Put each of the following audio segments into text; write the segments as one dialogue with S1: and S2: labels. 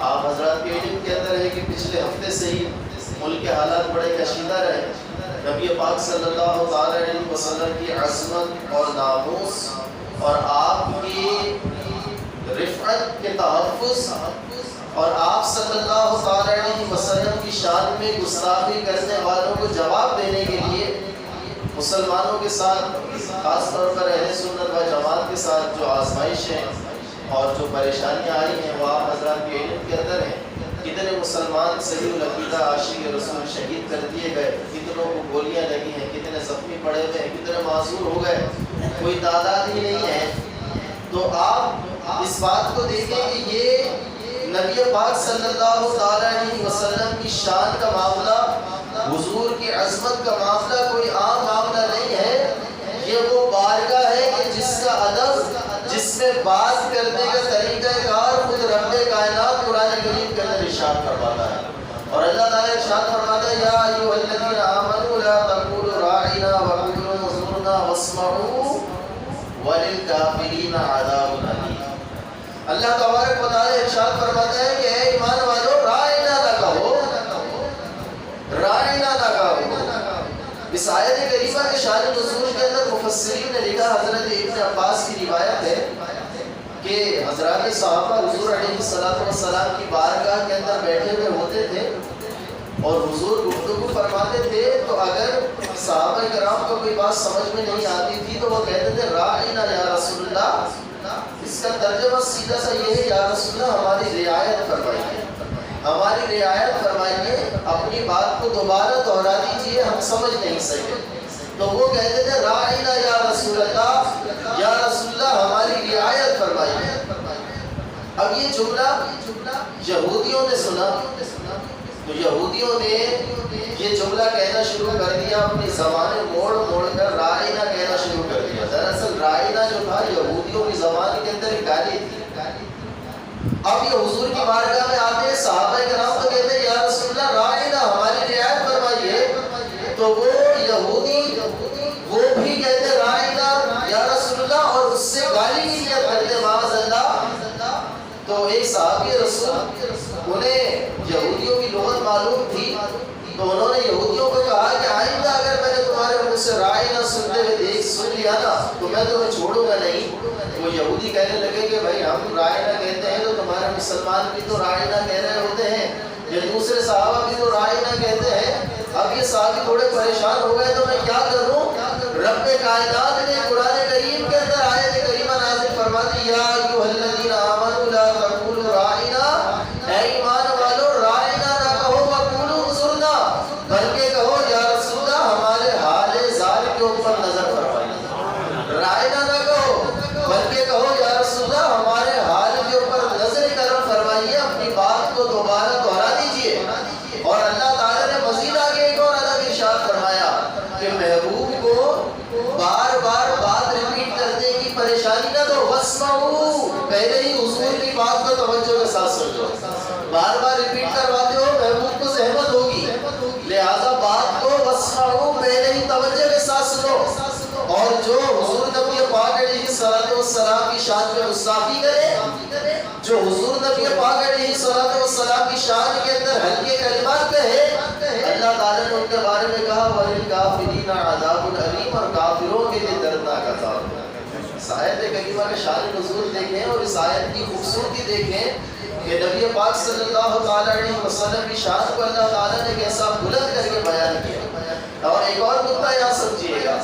S1: آپ حضرات کے علم کے اندر ہے کہ پچھلے ہفتے سے ہی ملک کے حالات بڑے کشیدہ رہے. نبی پاک صلی اللہ تعالی علیہ وسلم کی عظمت اور ناموس اور آپ کی رفعت کے تحفظ اور آپ صلی اللہ تعالی علیہ وسلم کی شان میں گستاخی کرنے والوں کو جواب دینے کے لیے مسلمانوں کے ساتھ خاص طور پر اہل سنت و جماعت کے ساتھ جو آزمائشیں اور جو پریشانیاں آئی ہیں وہ آپ حضرات کے علم کے اندر ہیں. کتنے مسلمان صحیح العقیدہ عاشق رسول شہید کر دیے گئے, کتنوں کو گولیاں لگی ہیں, کتنے زخمی پڑے ہوئے ہیں, کتنے معذور ہو گئے, کوئی تعداد ہی نہیں ہے. تو آپ اس بات کو دیکھیں کہ یہ نبی پاک صلی اللہ تعالی علیہ وسلم کی شان کا معاملہ, حضور کی عظمت کا معاملہ کوئی عام معاملہ نہیں ہے. یہ وہ بارگاہ ہے کہ جس کا ادب, جس میں بات کرنے کا طریقہ کار خود رب کائنات قرآن کریم کے اندر ارشاد فرماتا ہے. اور اللہ تعالیٰ ارشاد فرماتا ہے یا ایھا الذین آمنوا لا تقولوا راعنا وقولوا انظرنا واسمعوا وللکافرین عذاب الیم. اللہ تبارک و تعالیٰ ارشاد فرماتا ہے کہ اے ایمان والو راعنا نہ کہو, راعنا نہ کہو. اس آیت کریمہ کے شان نزول کے اندر مفسرین نے لکھا, حضرت ابن عباس کی روایت ہے کہ حضرات صحابہ حضور علیہ السلام کی بارگاہ کے اندر بیٹھے ہوئے ہوتے تھے اور حضور گفتگو فرماتے تھے, تو اگر صحابہ کرام کو کوئی بات سمجھ میں نہیں آتی تھی تو وہ کہتے تھے راعنا یا رسول اللہ. اس کا ترجمہ سیدھا سا یہ ہے, یا رسول اللہ ہماری رعایت فرمائیے, ہماری رعایت فرمائیے, اپنی بات کو دوبارہ دہرا دیجیے, ہم سمجھ نہیں سکے. تو وہ کہتے تھے راعنا یا رسول اللہ, یا رسول اللہ ہماری رعایت فرمائیے. اب یہ جملہ یہودیوں نے سنا تو یہودیوں نے یہ جملہ کہنا شروع کر دیا, اپنی زبانیں موڑ موڑ کر راعنا کہنا شروع کر دیا. دراصل راعنا جو تھا یہودیوں کی زبان کے اندر ایک گالی تھی. اب یہ حضور کی بارگاہ میں آتے ہیں, صحابہ کرام تو کہتے ہیں یا رسول اللہ راعنا ہماری رعایت فرمائیے. تو وہ یہودی وہ بھی کہتے راعنا یا رسول اللہ اور اس سے گالی کی نیت کرتے معاذ اللہ. تو ایک صحابی رسول, انہیں یہودیوں کی لغت معلوم تھی, تو انہوں نے یہودیوں کو کہا کہ آئندہ اگر میں نے تمہارے منہ سے راعنا سنتے ہوئے سن لیا نا تو میں تمہیں چھوڑوں گا نہیں. وہ یہودی کہنے لگے کہ بھائی ہم راعنا کہتے ہیں تو تمہارے مسلمان بھی تو راعنا کہہ رہے ہوتے ہیں, یہ دوسرے صحابہ بھی تو راعنا کہتے ہیں. اب یہ صحابی تھوڑے پریشان ہو گئے, تو میں کیا کروں. رب کائنات نے قرآن کریم کے اندر آیت کریمہ نازل فرما دی, یا ایھا الذین آمنوا لا تقولوا راعنا, اے ایمان والو راعنا نہ کہو, وقولوا انظرنا, بلکہ کہو یا رسول اللہ ہمارے حال زار کے اوپر نظر فرمائیے. راعنا نہ کہو بلکہ کہو یا رسول اللہ ہمارے حال کے اوپر نظر کرم فرمائیے, اپنی بات کو دوبارہ دہرا دیجیے. اور اللہ تعالیٰ نے مزید آگے ایک اور ادب ارشاد فرمایا کہ محبوب کو بار بار بات ریپیٹ کرنے کی پریشانی نہ دو. واسمعوا, پہلے ہی حضور کی بات کو توجہ کے ساتھ سنو. بار بار ریپیٹ کرواتے ہو محبوب کو زحمت ہوگی, لہذا بات کو واسمعوا پہلے ہی توجہ کے ساتھ سنو. اور جو حضور نبی پاک علیہ السلام کی شان میں گستاخی کرے, جو حضور نبی پاک علیہ السلام کی شان کے اندر ہلکے کلمات کہے, اللہ تعالیٰ نے ان کے بارے میں کہا وَلِلْكَافِرِينَ عَذَابٌ أَلِيمٌ, اور کافروں کے لیے دردناک عذاب ہے. اس آیت کریمہ کے شان نزول دیکھیں اور اس آیت کی خوبصورتی دیکھیں کہ نبی پاک صلی اللہ تعالیٰ علیہ وسلم کی شان کو اللہ تعالیٰ نے کیسا بلند کر کے بیان کیا. اور ایک اور نقطہ یہاں سمجھیے گا,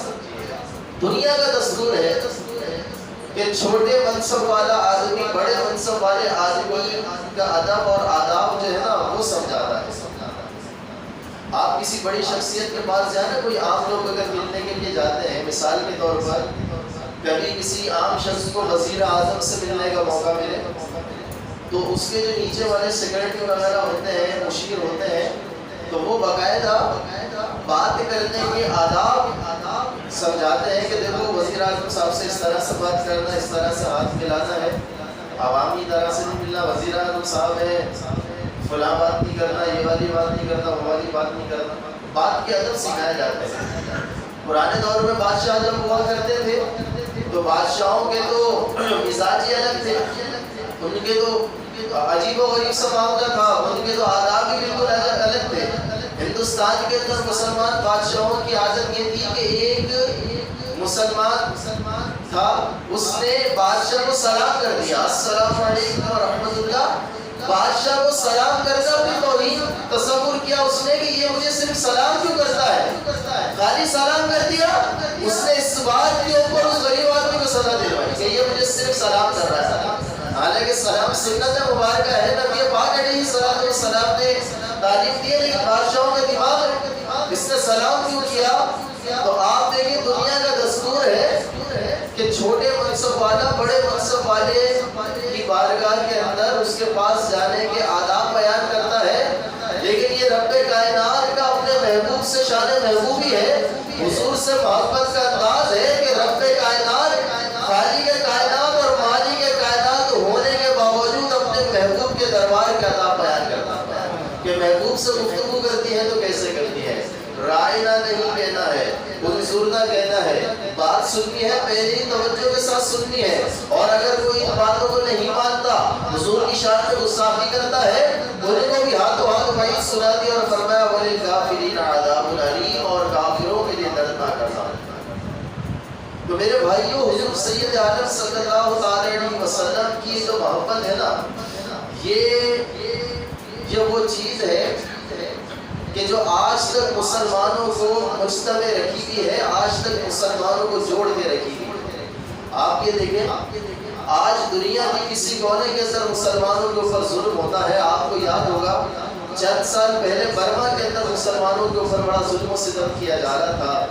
S1: دنیا کا دستور ہے کہ چھوٹے منصب والا آدمی بڑے منصب والے آدمی کا ادب اور آداب جو ہے نا وہ سمجھاتا ہے. آپ کسی بڑی شخصیت کے پاس جائیں نا, کوئی عام لوگ اگر ملنے کے لیے جاتے ہیں, مثال کے طور پر کبھی کسی عام شخص کو وزیر اعظم سے ملنے کا موقع ملے تو اس کے جو نیچے والے سیکرٹری وغیرہ ہوتے ہیں, مشیر ہوتے ہیں, تو وہ باقاعدہ بات کرنے کے آداب سمجھاتے ہیں کہ دیکھو وزیر اعظم صاحب سے اس طرح سے بات کرنا, اس طرح سے ہاتھ ملانا ہے, عوامی طرح سے نہیں ملنا. وزیر اعظم صاحب ہے, فلاں بات نہیں کرنا, یہ والی بات نہیں کرنا, وہ والی بات نہیں کرنا. بات کے ادب سکھائے جاتے ہیں. پرانے دور میں بادشاہ جب ہوا کرتے تھے تو بادشاہوں کے تو مزاج ہی الگ تھے. ان کے تو عجیب و غریب سا معاملہ تھا، ان کے تو آداب بھی بالکل الگ تھے۔ ہندوستان کے اندر مسلمان بادشاہوں کی عادت یہ تھی کہ ایک مسلمان تھا، اس نے بادشاہ کو سلام کر دیا، السلام علیکم ورحمۃ اللہ۔ بادشاہ کو سلام کرنا بھی توہین تصور کیا اس نے کہ یہ مجھے صرف سلام کیوں کرتا ہے، خالی سلام کر دیا۔ اس نے اس بات کے اوپر اس غریب آدمی کو سزا دلوائی کہ یہ مجھے صرف سلام کر رہا ہے، حالانکہ سلام سنت مبارکہ ہے، نبی پاک علیہ السلام نے تعلیم دی ہے، لیکن بادشاہوں کا دماغ اس نے سلام کیوں کیا؟ تو آپ دیکھیں دنیا کا دستور ہے کہ چھوٹے منصب والا بڑے منصب والے کی بارگاہ کے اندر اس کے پاس جانے کے آداب بیان کرتا ہے، لیکن یہ رب کائنات کا اپنے محبوب سے شان محبوبی ہے، حضور سے محبت کا انداز ہے کہ رب کائنات خالق کائنات اور مالک کائنات ہونے کے باوجود اپنے محبوب کے دربار کے آداب بیان کرتا ہے کہ محبوب سے گفتگو کرتی ہے تو کیسے کرتی ہے، رائنا نہیں کہنا ہے، انظرنا کہنا ہے، بات سننی ہے پہلی توجہ کے ساتھ سننی ہے، اور اگر کوئی ان باتوں کو نہیں مانتا حضور کی شان میں گستاخی کرتا ہے، ان کو بھی ہاتھوں ہاتھ وعید سنا دی اور فرمایا وَلِلْكَافِرِينَ عَذَابٌ أَلِيمٌ، اور کافروں کے لیے دردناک عذاب۔ تو میرے بھائیو، حضور سید عالم صلی اللہ علیہ وسلم کی جو محبت ہے نا، یہ وہ چیز ہے کہ جو آج تک مسلمانوں کو مجتمع رکھی ہوئی ہے، آج تک مسلمانوں کو جوڑ کے رکھی ہوئی ہے۔ آپ یہ دیکھیں، آج دنیا کی کسی کونے کے اندر مسلمانوں کے اوپر ظلم ہوتا ہے۔ آپ کو یاد ہوگا چند سال پہلے برما کے اندر مسلمانوں کے اوپر بڑا ظلم و ستم کیا جا رہا تھا،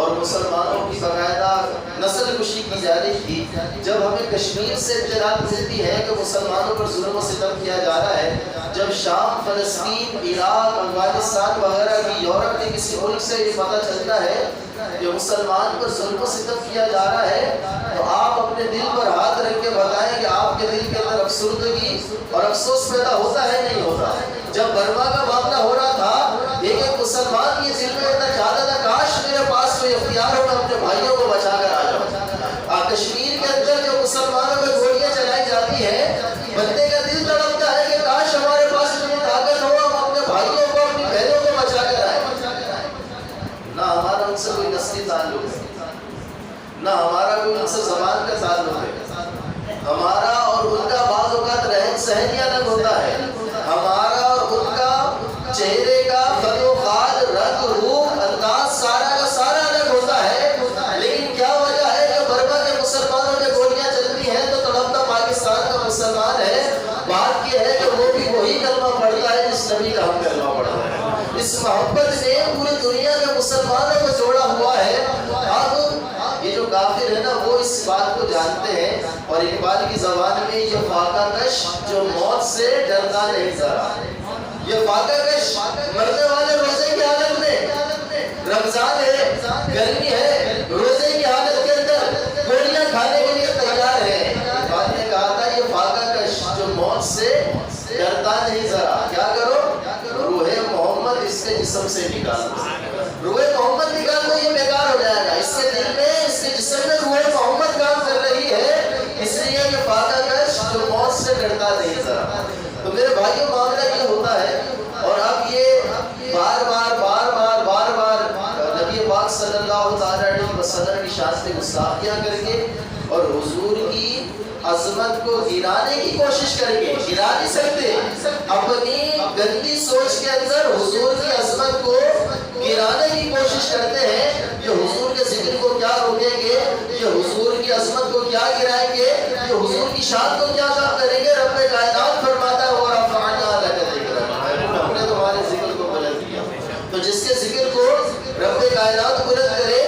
S1: اور مسلمانوں کی باقاعدہ نسل کشی کی جا رہی تھی۔ جب ہمیں کشمیر سے اطلاعات ملتی ہے کہ مسلمانوں پر ظلم و ستم کیا جا رہا ہے، جب شام، فلسطین، عراق، افغانستان وغیرہ کی یورپ کے کسی ملک سے یہ پتہ چلتا ہے کہ مسلمان پر ظلم و ستم کیا جا رہا ہے، تو آپ اپنے دل پر ہاتھ رکھ کے بتائیں کہ آپ کے دل کے اندر افسردگی اور افسوس پیدا ہوتا ہے نہیں ہوتا؟ جب برما کا معاملہ ہو رہا تھا، ایک مسلمان یہ دل میں اتنا چاہتا تھا کاش میرے پاس کوئی اختیار ہو، میں اپنے بھائیوں کو بچا کر آ جاؤں۔ کشمیر کے اندر جو مسلمانوں پہ گولیاں چلائی جاتی ہیں، بندے کا دل تڑپتا ہے کہ کاش ہمارے پاس اتنی طاقت ہو، ہم اپنے بھائیوں کو، اپنی بہنوں کو بچا کر آئے۔ نہ ہمارا ان سے کوئی نسلی تعلق ہے، نہ ہمارا کوئی ان سے زبان کا تعلق ہے، ہمارا اور ان کا بعض اوقات رہن سہن ہی الگ ہوتا ہے، ہمارا اور ان کا چہرے کا خد و خال، رنگ، روپ، انداز سارا کا سارا الگ ہوتا ہے، لیکن کیا وجہ ہے کہ برما کے مسلمانوں پہ گولیاں چلتی ہیں تو تڑپتا پاکستان کا مسلمان ہے؟ بات یہ ہے کہ وہ بھی وہی کلمہ پڑھتا ہے جس نبی کا ہم کلمہ پڑھتا ہے۔ اس محبت نے پوری دنیا کے مسلمانوں کو جوڑا ہوا ہے۔ اب یہ جو کافر ہے نا، وہ اس بات کو جانتے ہیں، اور اقبال کی زبان میں یہ فاقہ کش جو موت سے ڈرتا نہیں ذرا، یہ فاقہ کش مرنے والے روزے کی حالت میں، رمضان ہے، گرمی ہے، روزے کی حالت کے اندر گولیاں کھانے کے لیے تیار ہے۔ اقبال نے کہا تھا یہ فاقہ کش جو موت سے ڈرتا نہیں ذرا، کیا کرو؟ روح محمد اس کے جسم سے نکال دو، روح محمد نکال دو، یہ بیکار ہو جائے گا۔ اس کے دل میں، اس کے جسم میں روح محمد کام کر رہی ہے، اس لیے یہ فاقہ کش جو موت سے ڈرتا نہیں ذرا۔ تو میرے بھائیوں، معاملہ یہ ہوتا ہے، اور اب یہ بار بار بار بار بار بار نبی پاک صلی اللہ علیہ وسلم کی شان سے گستاخیاں کر کے اور حضور کی عظمت کو گرانے کی کوشش کریں گے، گرا نہیں سکتے۔ اپنی گندی سوچ کے اندر حضور کی عظمت کو گرانے کی کوشش کرتے ہیں، یہ حضور کے ذکر کو کیا روکیں گے، یہ حضور کی عظمت کو کیا گرائیں گے، یہ حضور کی شان کو کیا کام کریں گے۔ رب کائنات فرماتا ہے وَرَفَعْنَا لَكَ ذِكْرَكَ، ہم نے تمہارے ذکر کو بلند کیا۔ تو جس کے ذکر کو رب کائنات بلند کرے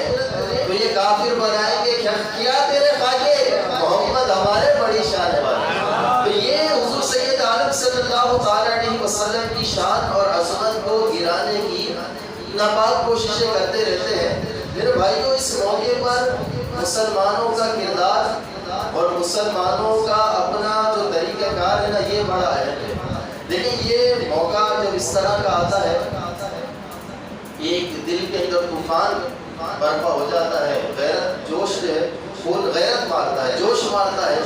S1: تو یہ کافر بنائیں گے کیا تیرے خاکے محمد ہمارے بڑی شان والے۔ تو یہ حضور سید عالم صلی اللہ علیہ وسلم کی شان اور عظمت کو گرانے کی ناپاک کوششیں کرتے رہتے ہیں۔ میرے بھائیوں، اس موقع پر مسلمانوں کا کردار اور مسلمانوں کا اپنا جو طریقہ کار ہے نا، یہ بڑا اہم ہے۔ لیکن یہ موقع جب اس طرح کا آتا ہے، ایک دل کے اندر طوفان برپا ہو جاتا ہے، غیرت جوش ہے، خون غیرت مارتا ہے، جوش مارتا ہے،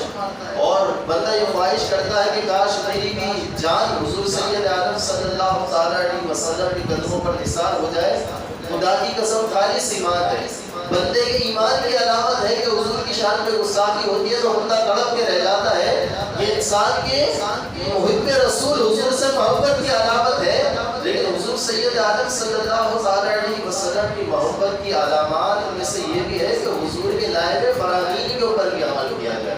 S1: اور بندہ یہ خواہش کرتا ہے کہ کاش میری بھی جان حضور سید عالم صلی اللہ تعالیٰ علیہ وسلم کے قدموں پر نثار ہو جائے۔ خدا کی قسم خالص ایمان ہے، بندے کے ایمان کی علامت ہے کہ حضور کی شان پہ گستاخی ہوتی ہے تو بندہ تڑپ کے رہ جاتا ہے۔ یہ انسان کے محب رسول حضور سے محبت کی علامت ہے، لیکن حضور سید عالم صلی اللہ علیہ وسلم کی محبت کی علامات میں سے یہ بھی ہے کہ حضور کے لائے ہوئے فرامین کے اوپر بھی عمل کیا جائے،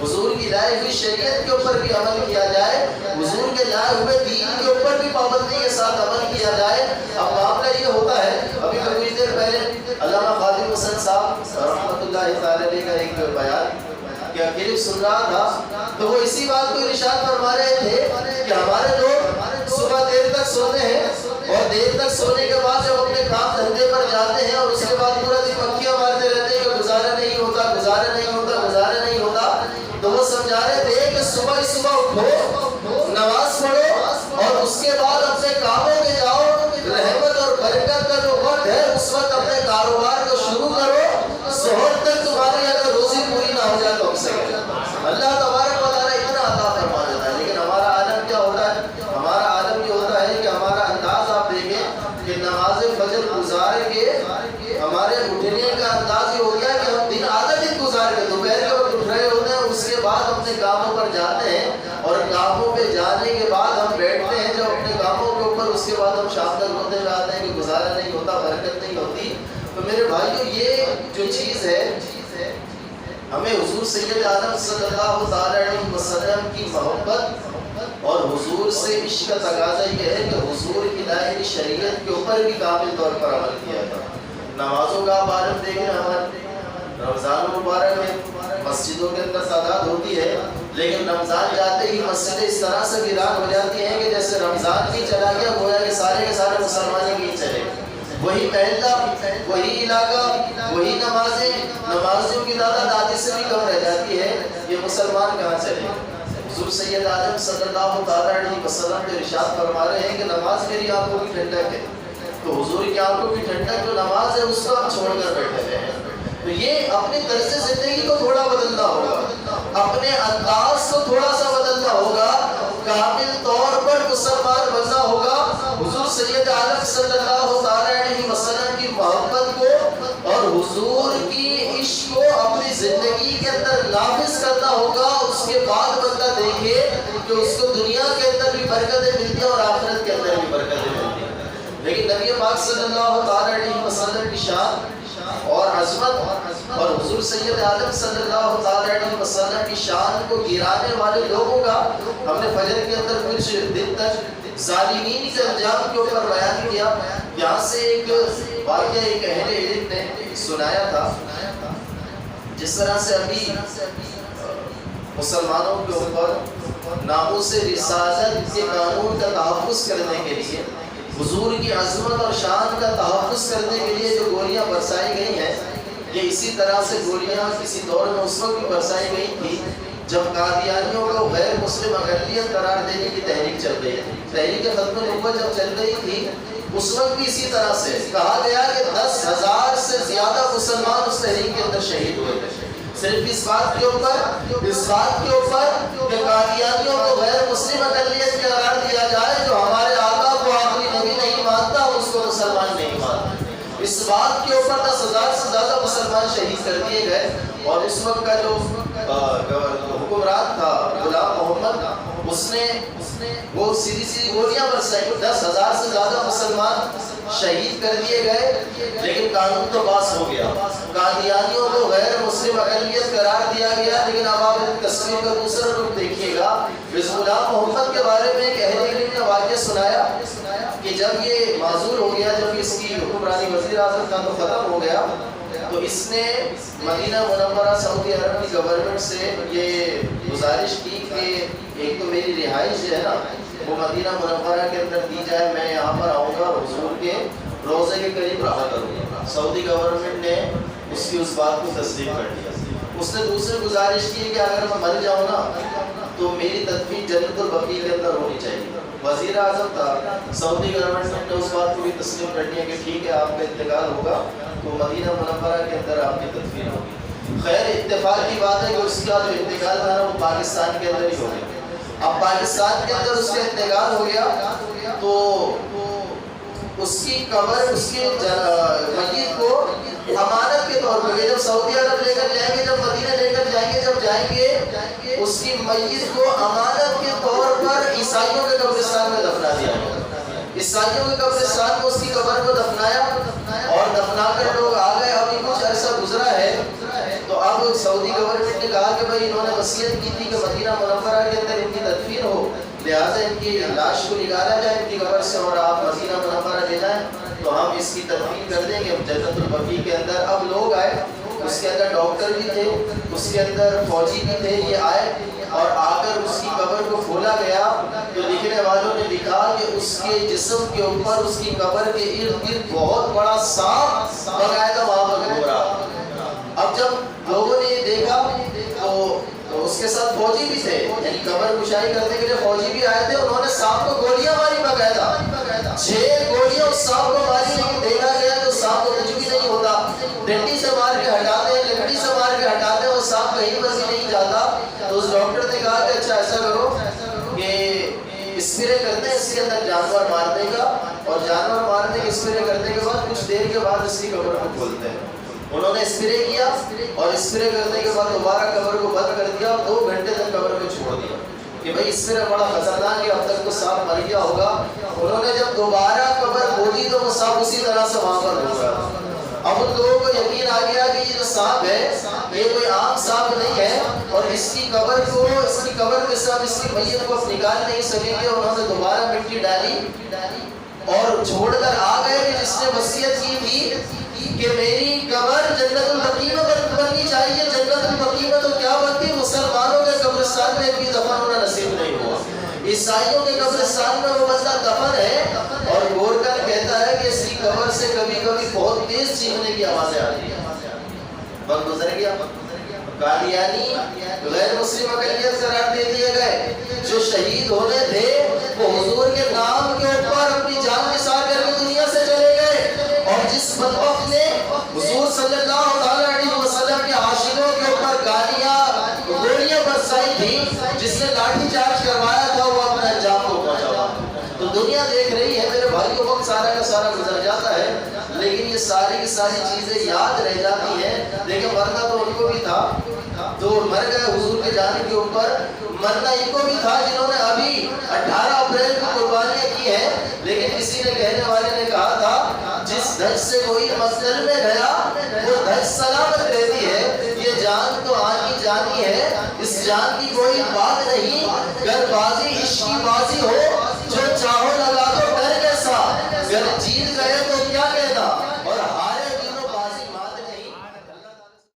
S1: حضور کی لائے ہوئی شریعت کے اوپر بھی عمل کیا جائے، حضور کے لائے ہوئے دین کے اوپر بھی پابندی کے ساتھ عمل کیا جائے۔ اب معاملہ یہ ہوتا ہے، ابھی کچھ دیر پہلے علامہ خادم حسن صاحب رحمۃ اللہ تعالی علیہ کا ایک بیان کیا کلپ سن رہا تھا، تو وہ اسی بات کو ارشاد فرما رہے تھے کہ ہمارے لوگ صبح دیر تک سوتے ہیں اور دیر تک سونے کے بعد جب اپنے کام دھندے پر جاتے ہیں اور اس کے بعد پورا دن مکھیاں مارتے رہتے ہیں کہ گزارا نہیں ہوتا، گزارا نہیں ہوتا، گزارا نہیں ہوتا، تو وہ سمجھا رہے تھے کہ صبح ہی صبح اٹھو، نماز پڑھو اور اس کے بعد اپنے کاموں میں جاؤ، رحمت اور برکت کا جو وقت ہے اس وقت اپنے کاروبار کو شروع کرو، سحر تک تمہاری اگر روزی پوری نہ ہو جائے تو اللہ تبارک و تعالیٰ اتنا عطا فرما دیتا ہے۔ لیکن ہمارا عالم کیا ہوتا ہے؟ ہمارا عالم یہ ہوتا ہے کہ ہمارا انداز آپ دیکھیں کہ نماز فجر گزار کے ہمارے اٹھنے کا انداز یہ ہو گیا کہ ہم دن آدھا دن گزار کے دوپہر کے وقت اٹھ رہے ہوتے ہیں، اس کے بعد اپنے کاموں پر جاتے ہیں اور کاموں پہ جانے کے بعد ہم بیٹھتے ہیں جب اپنے کاموں کے اوپر، اس کے بعد ہم شام تک روتے جاتے ہیں کہ گزارا نہیں ہوتا، برکت نہیں ہوتی۔ تو میرے بھائیو یہ جو چیز ہے، ہمیں حضور سید عالم صلی اللہ علیہ وسلم کی محبت اور حضور سے عشق کا تقاضا یہ ہے کہ حضور کی لائے ہوئی شریعت کے اوپر بھی کامل طور پر عمل کیا جائے۔ نمازوں کا آپ عالم دیکھیں، ہمارے رمضان مبارک میں مسجدوں کے اندر تعداد ہوتی ہے، لیکن رمضان جاتے ہی مسجدیں اس طرح سے ویران ہو جاتی ہیں کہ جیسے رمضان بھی چلا گیا گویا کہ سارے کے سارے مسلمان ہی چلے، وہی محلہ، وہی علاقہ، وہی نمازیوں کی تعداد آدھی سے بھی کم رہ جاتی ہے، یہ مسلمان کہاں چلے؟ حضور سید عالم صلی اللہ علیہ وسلم جو ارشاد فرما رہے ہیں کہ نماز میری آنکھوں کی ٹھنڈک ہے، تو حضور کی آنکھوں کی ٹھنڈک جو نماز ہے اس کو ہم چھوڑ کر بیٹھے ہوئے ہیں۔ تو یہ اپنے طرز زندگی کو تھوڑا بدلنا ہوگا، اپنے انداز کو تھوڑا سا بدلنا ہوگا، کامل طور پر مسلمان بننا ہوگا، حضور سید عالم صلی اللہ علیہ وسلم کی محبت کو اور حضور کی عشق کو اپنی زندگی کے اندر نافذ کرنا ہوگا۔ اس کے بعد بندہ دیکھے کہ اس کو دنیا کے اندر بھی برکتیں ملتی ہیں اور آخرت کے اندر بھی برکتیں ملتی ہیں۔ لیکن نبی پاک صلی اللہ علیہ وسلم کی شان اور عظمت اور حضور سید عالم صلی اللہ علیہ وسلم کی شان کو گرانے والے لوگوں کا ہم نے فجر کے اندر کچھ دن تک ظالمین کے انجام کے اوپر بیان کیا۔ یہاں سے ایک واقعہ ایک اہل علم نے سنایا تھا، جس طرح سے ابھی مسلمانوں کے اوپر ناموس رسالت کے قانون کا تحفظ کرنے کے لیے، حضور کی عظمت اور شان کا تحفظ کرنے کے لیے جو گولیاں برسائی گئی ہیں، یہ اسی طرح سے گولیاں کسی دور میں اس وقت بھی برسائی گئی تھی جب قادیانیوں کو غیر مسلم اقلیت قرار دینے کی تحریک چل رہی تھی۔ تحریک ختم نبوت جب چل رہی تھی اس وقت بھی اسی طرح سے کہا گیا کہ 10,000 سے زیادہ مسلمان اس تحریک کے اندر شہید ہوئے تھے، صرف اس بات کے اوپر کہ قادیانیوں کو غیر مسلم اقلیت قرار دیا جائے، جو ہمارے آقا کو آخری نبی نہیں مانتا اس کو مسلمان نہیں مانتا۔ اس بات کے اوپر 10,000 سے زیادہ مسلمان شہید کر دیے گئے، اور اس وقت کا جو حکمران تھا غلام محمد، اس نے وہ سیدھی گولیاں برسائی، 10,000 سے زیادہ مسلمان شہید کر دیے گئے، لیکن قانون تو پاس ہو گیا، قادیانیوں کو غیر مسلم اقلیت قرار دیا گیا۔ لیکن اب آپ تصویر کا دوسرا رخ دیکھیے گا، اس غلام محمد کے بارے میں ایک اہل علم نے واقعہ سنایا کہ جب یہ معذور ہو گیا، جب اس کی حکمرانی وزیر اعظم کا تو ختم ہو گیا، تو اس نے مدینہ منورہ سعودی عرب کی گورنمنٹ سے یہ گزارش کی کہ ایک تو میری رہائش جو ہے نا وہ مدینہ منورہ کے اندر دی جائے، میں یہاں پر آؤں گا اور حضور کے روزے کے قریب رہا کروں گا۔ سعودی گورنمنٹ نے اس کی اس بات کو تصدیق کر دیا۔ اس نے دوسری گزارش کی کہ اگر میں مر جاؤں نا تو میری تدفین جنت البقیع کے اندر ہونی چاہیے۔ وزیر اعظم تھا، سعودی گورنمنٹ نے اس بات کو بھی تسلیم کر دیا کہ ٹھیک ہے آپ کا انتقال ہوگا تو مدینہ منورہ کے اندر آپ کی تدفین ہوگی۔ خیر اتفاق کی بات ہے کہ اس کا جو انتقال تھا نا وہ پاکستان کے اندر ہی ہو گیا۔ اب پاکستان کے اندر اس کا انتقال ہو گیا تو اس کی قبر، اس کے میت کو امانت کے طور پر جب سعودی عرب لے کر جائیں گے، جب مدینہ لے کر جائیں گے، جب جائیں گے اس کی میت کو امانت کے طور پر عیسائیوں کے قبرستان میں دفنا دیا گیا۔ عیسائیوں کے قبرستان میں اس کی قبر کو دفنایا اور دفنا کر لوگ آ گئے۔ ابھی کچھ عرصہ گزرا ہے تو اب سعودی گورنمنٹ نے کہا کہ بھائی انہوں نے وصیت کی تھی کہ مدینہ منورہ کے اندر ان کی تدفین ہو، لہٰذا ان کی لاش کو نکالا جائے ان کی قبر سے اور آپ مدینہ منورہ لے جائیں تو ہم اس کی تدفین کر دیں گے جنت البقیع کے اندر۔ اب لوگ آئے، اس کے اندر ڈاکٹر بھی تھے، اس کے اندر فوجی بھی تھے، یہ آئے اور آ کر اس کی قبر کو کھولا گیا تو لکھنے والوں نے لکھا کہ اس کے جسم کے اوپر، اس کی قبر کے ارد گرد بہت بڑا سانپ باقاعدہ وہاں پر گھوم رہا۔ اب جب لوگوں نے یہ دیکھا تو اس کے ساتھ فوجی بھی تھے، یعنی قبر کشائی کرنے کے لیے فوجی بھی آئے تھے، انہوں نے سانپ کو گولیاں ماری باقاعدہ 6 گولیاں اس سانپ کو ماری، لیکن دیکھا گیا کہ سانپ کو کچھ بھی نہیں ہوتا۔ ڈنڈی سے مار کے ہٹاتے ہیں، لکڑی سے مار کے ہٹاتے ہیں، وہ سانپ کہیں پر بھی نہیں جاتا۔ تو اس ڈاکٹر نے کہا کہ اچھا ایسا کرو کہ اسپرے کرتے ہیں اس کے اندر جانور مارنے کا، اور جانور مارنے کے اسپرے کرنے کے بعد کچھ دیر کے بعد اس کی قبر کو کھولتے ہیں۔ انہوں نے اسپرے کیا اور اسپرے کرنے کے بعد دوبارہ قبر کو بند کر دیا، 2 گھنٹے تک قبر کو چھوڑ دیا کہ بھائی اسپرے بڑا خطرناک ہے، اب تک تو سانپ مر گیا ہوگا۔ انہوں نے جب دوبارہ قبر کھولی تو وہ سانپ اسی طرح سے وہاں پر گھوم رہا تھا۔ اب ان لوگوں کو یقین آ گیا کہ یہ جو سانپ ہے یہ کوئی عام سانپ نہیں ہے اور اس کی قبر کے ساتھ اس کی میت کو نکال نہیں سکیں گے۔ انہوں نے دوبارہ مٹی ڈالی اور چھوڑ کر آ گئے کہ جس نے وصیت کی تھی کہ میری قبر جنت البقیع میں بننی چاہیے، جنت البقیع میں تو کیا بنتی، مسلمانوں کے قبرستان میں بھی دفن ہونا نصیب نہیں ہوا، عیسائیوں کے قبرستان میں وہ بندہ دفن ہے۔ اور گورکن کہتا ہے کہ اس کی قبر سے کبھی کبھی بہت تیز چیخنے کی آوازیں آتی ہیں۔ وقت گزر گیا، قادیانی غیر مسلم اقلیت قرار دے دیے گئے، جو شہید ہونے تھے وہ حضور کے نام کے اوپر اپنی جان نثار کر کے دنیا سے چلے گئے، اور جس بدبخت نے حضور صلی اللہ علیہ وسلم کے عاشقوں کے اوپر گولیاں برسائی تھی، جس نے لاٹھی چارج کروایا تھا، وہ اپنے انجام کو پہنچا۔ تو دنیا دیکھ رہی ہے میرے بھائی کو، وقت سارا کا سارا گزر جاتا ہے لیکن یہ ساری کی ساری چیزیں یاد رہ جاتی ہیں۔ دیکھیں مرنا تو ان کو بھی تھا جو مر گئے حضور کے جانے کے اوپر، مرنا ان کو بھی تھا جنہوں نے ابھی 18 اپریل کو قربانیاں کی ہیں، لیکن کسی نے کہنے والے نے کہا تھا جس دھج سے کوئی مسجد میں گیا وہ دھج سلامت رہتی ہے، یہ جان تو آنی جانی ہے، اس جان کی کوئی بات نہیں، گر بازی عشق کی بازی ہو جو چاہو لگا دو ڈر کیسا، گر جیت گئے تو